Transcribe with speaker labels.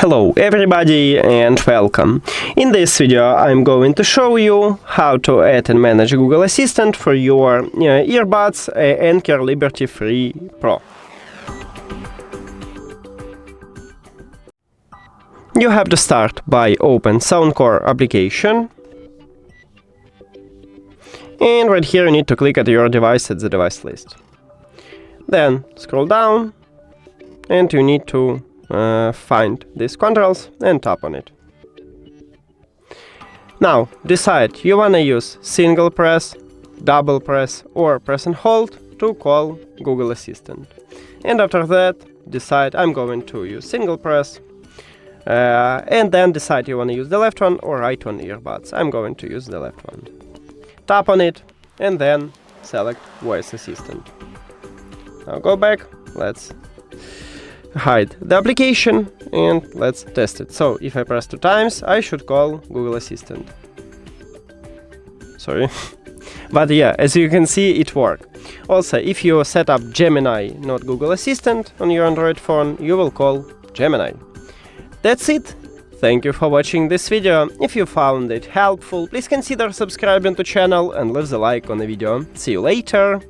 Speaker 1: Hello everybody and welcome. In this video I'm going to show you how to add and manage Google Assistant for your earbuds ANKER Liberty 3 Pro. You have to start by open Soundcore application. And right here you need to click at your device at the device list. Then scroll down and you need to find these controls and tap on it. Now decide you wanna use single press, double press or press and hold to call Google Assistant. And after that decide I'm going to use single press and then decide you wanna use the left one or right one earbuds. I'm going to use the left one. Tap on it and then select Voice Assistant. Now go back, let's hide the application and let's test it. So if I press 2 times, I should call Google Assistant. Sorry. But yeah, as you can see, it worked. Also, if you set up Gemini, not Google Assistant, on your Android phone, you will call Gemini. That's it. Thank you for watching this video. If you found it helpful, please consider subscribing to the channel and leave a like on the video. See you later!